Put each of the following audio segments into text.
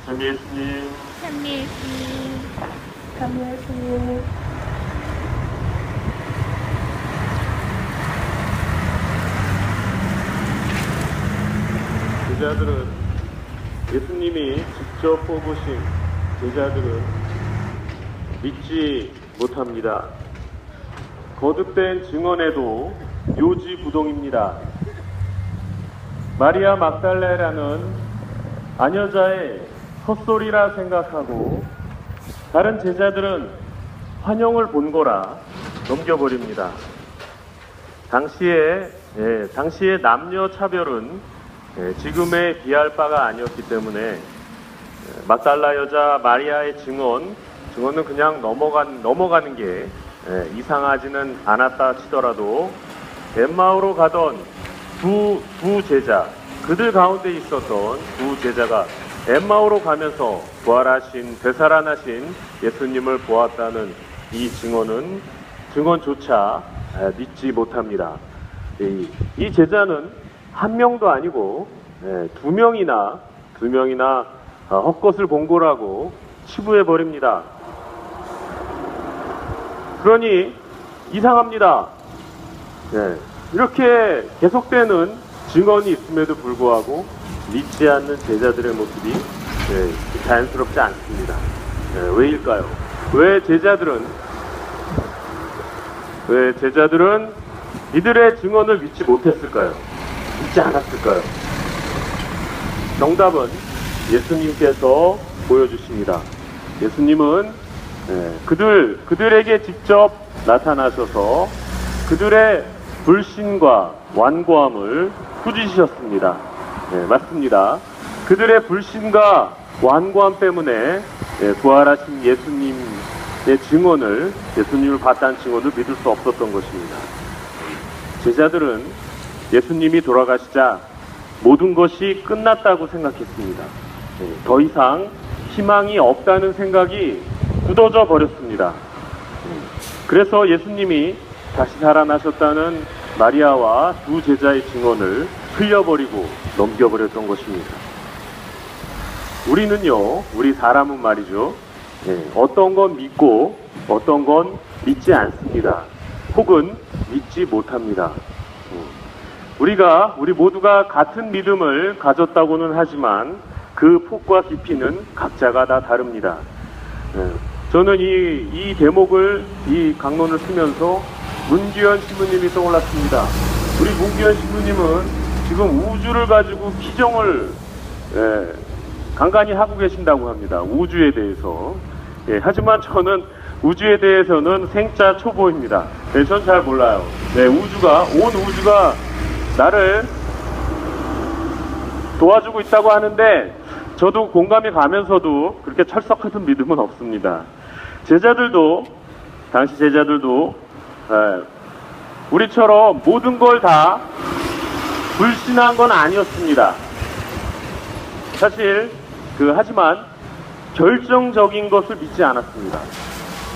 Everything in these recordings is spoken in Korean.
참미 예수님. 참미 예수님. 참미 예수님. 제자들은 예수님이 직접 뽑으신 제자들은 믿지 못합니다. 거듭된 증언에도 요지부동입니다. 마리아 막달레라는 아녀자의 헛소리라 생각하고 다른 제자들은 환영을 본 거라 넘겨버립니다. 당시에 남녀 차별은 지금에 비할 바가 아니었기 때문에 막달라 여자 마리아의 증언은 그냥 넘어가는 게 이상하지는 않았다 치더라도 엠마오로 가던 두 제자, 그들 가운데 있었던 두 제자가 엠마오로 가면서 부활하신, 되살아나신 예수님을 보았다는 이 증언조차 믿지 못합니다. 이 제자는 한 명도 아니고 두 명이나 헛것을 본 거라고 치부해 버립니다. 그러니 이상합니다. 이렇게 계속되는 증언이 있음에도 불구하고 믿지 않는 제자들의 모습이 자연스럽지 않습니다. 왜일까요? 왜 제자들은 이들의 증언을 믿지 못했을까요? 믿지 않았을까요? 정답은 예수님께서 보여주십니다. 예수님은 그들에게 직접 나타나셔서 그들의 불신과 완고함을 꾸짖으셨습니다. 맞습니다. 그들의 불신과 완고함 때문에 부활하신 예수님을 봤다는 증언을 믿을 수 없었던 것입니다. 제자들은 예수님이 돌아가시자 모든 것이 끝났다고 생각했습니다. 더 이상 희망이 없다는 생각이 굳어져 버렸습니다. 그래서 예수님이 다시 살아나셨다는 마리아와 두 제자의 증언을 흘려버리고 넘겨버렸던 것입니다. 우리 사람은 말이죠. 어떤 건 믿고 어떤 건 믿지 않습니다. 혹은 믿지 못합니다. 우리 모두가 같은 믿음을 가졌다고는 하지만 그 폭과 깊이는 각자가 다 다릅니다. 저는 이 대목을, 이 강론을 쓰면서 문규현 신부님이 떠올랐습니다. 우리 문규현 신부님은 지금 우주를 가지고 기정을 간간히 하고 계신다고 합니다. 우주에 대해서. 하지만 저는 우주에 대해서는 생짜 초보입니다. 전 잘 몰라요. 온 우주가 나를 도와주고 있다고 하는데 저도 공감이 가면서도 그렇게 철석 같은 믿음은 없습니다. 당시 제자들도 우리처럼 모든 걸 다 불신한 건 아니었습니다. 사실 하지만 결정적인 것을 믿지 않았습니다.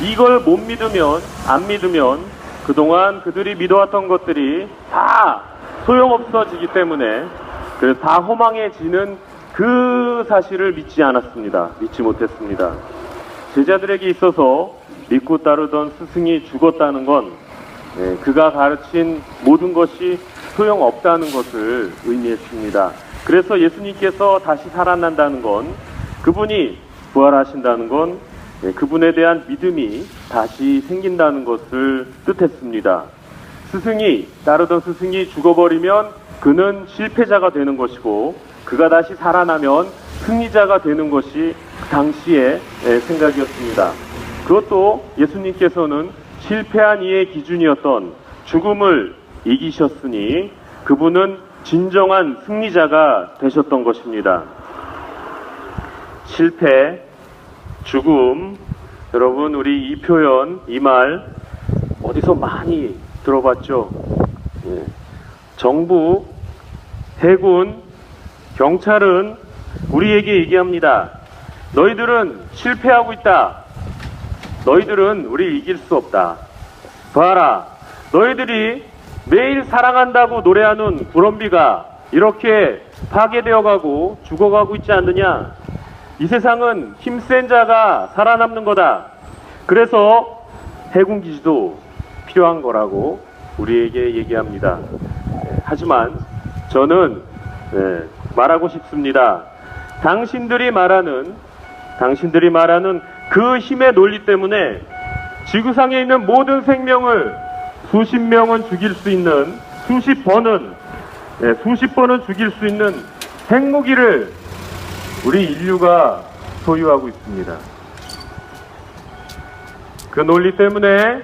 이걸 못 믿으면, 안 믿으면 그동안 그들이 믿어왔던 것들이 다 소용없어지기 때문에 다 허망해지는 그 사실을 믿지 않았습니다. 믿지 못했습니다. 제자들에게 있어서 믿고 따르던 스승이 죽었다는 건 그가 가르친 모든 것이 소용없다는 것을 의미했습니다. 그래서 예수님께서 다시 살아난다는 건, 그분이 부활하신다는 건 그분에 대한 믿음이 다시 생긴다는 것을 뜻했습니다. 따르던 스승이 죽어버리면 그는 실패자가 되는 것이고, 그가 다시 살아나면 승리자가 되는 것이 그 당시의 생각이었습니다. 그것도 예수님께서는 실패한 이의 기준이었던 죽음을 이기셨으니 그분은 진정한 승리자가 되셨던 것입니다. 실패, 죽음, 여러분, 우리 이 표현, 이 말 어디서 많이 들어봤죠? 정부, 해군, 경찰은 우리에게 얘기합니다. 너희들은 실패하고 있다. 너희들은 우리를 이길 수 없다. 봐라, 너희들이 매일 사랑한다고 노래하는 구럼비가 이렇게 파괴되어가고 죽어가고 있지 않느냐? 이 세상은 힘센 자가 살아남는 거다. 그래서 해군기지도 필요한 거라고 우리에게 얘기합니다. 하지만 저는 말하고 싶습니다. 당신들이 말하는 그 힘의 논리 때문에 지구상에 있는 모든 생명을 수십 명은 죽일 수 있는 수십 번은 죽일 수 있는 핵무기를 우리 인류가 소유하고 있습니다. 그 논리 때문에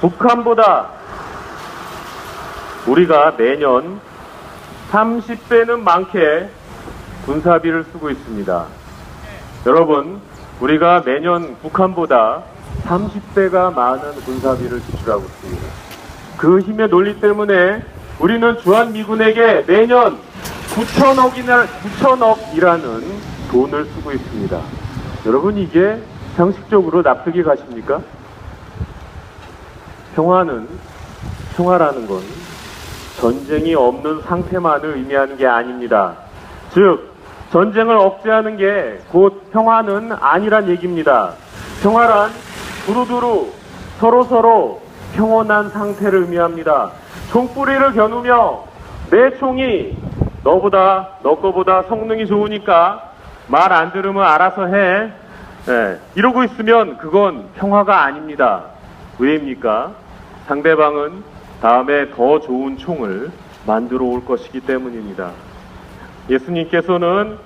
북한보다 우리가 매년 30배는 많게 군사비를 쓰고 있습니다. 여러분, 우리가 매년 북한보다 30배가 많은 군사비를 지출하고 있습니다. 그 힘의 논리 때문에 우리는 주한미군에게 매년 9천억이라는 돈을 쓰고 있습니다. 여러분, 이게 상식적으로 납득이 가십니까? 평화라는 건 전쟁이 없는 상태만을 의미하는 게 아닙니다. 즉, 전쟁을 억제하는 게 곧 평화는 아니란 얘기입니다. 평화란 두루두루 서로서로 평온한 상태를 의미합니다. 총뿌리를 겨누며 내 총이 너 거보다 성능이 좋으니까 말 안 들으면 알아서 해. 이러고 있으면 그건 평화가 아닙니다. 왜입니까? 상대방은 다음에 더 좋은 총을 만들어 올 것이기 때문입니다. 예수님께서는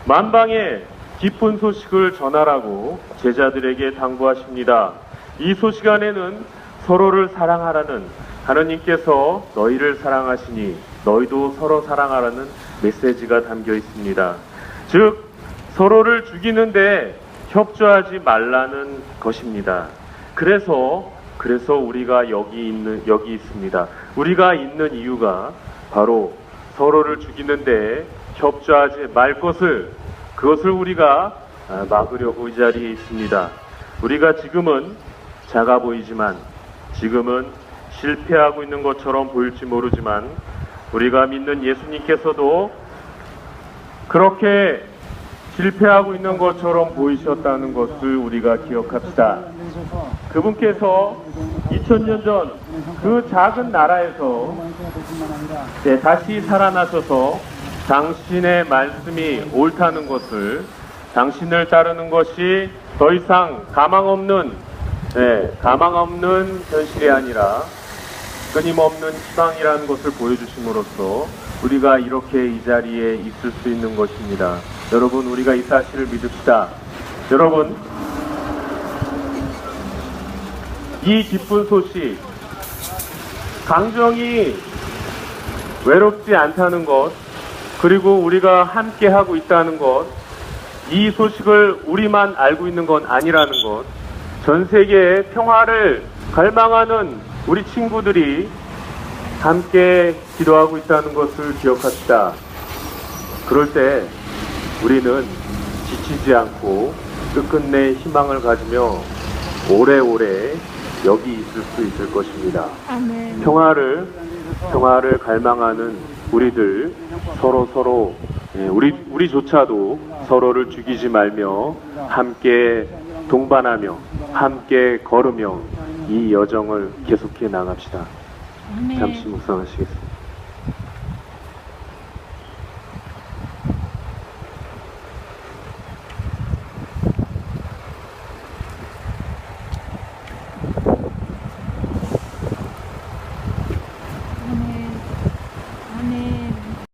만방에 기쁜 소식을 전하라고 제자들에게 당부하십니다. 이 소식 안에는 서로를 사랑하라는 하느님께서 너희를 사랑하시니 너희도 서로 사랑하라는 메시지가 담겨 있습니다. 즉, 서로를 죽이는데 협조하지 말라는 것입니다. 그래서 우리가 여기 있습니다. 우리가 있는 이유가 바로 서로를 죽이는데 협조하지 말 그것을 우리가 막으려고 이 자리에 있습니다. 우리가 지금은 작아 보이지만, 지금은 실패하고 있는 것처럼 보일지 모르지만, 우리가 믿는 예수님께서도 그렇게 실패하고 있는 것처럼 보이셨다는 것을 우리가 기억합시다. 그분께서 2000년 전 그 작은 나라에서 다시 살아나셔서 당신의 말씀이 옳다는 것을, 당신을 따르는 것이 더 이상 가망 없는 현실이 아니라 끊임없는 희망이라는 것을 보여주심으로써 우리가 이렇게 이 자리에 있을 수 있는 것입니다. 여러분, 우리가 이 사실을 믿읍시다. 여러분, 이 기쁜 소식, 강정이 외롭지 않다는 것, 그리고 우리가 함께 하고 있다는 것, 이 소식을 우리만 알고 있는 건 아니라는 것, 전 세계의 평화를 갈망하는 우리 친구들이 함께 기도하고 있다는 것을 기억합시다. 그럴 때 우리는 지치지 않고 끝끝내 희망을 가지며 오래오래 여기 있을 수 있을 것입니다. 아멘. 평화를 갈망하는 우리들 서로 우리조차도 서로를 죽이지 말며 함께 동반하며 함께 걸으며 이 여정을 계속해 나갑시다. 아멘. 잠시 묵상하시겠습니다.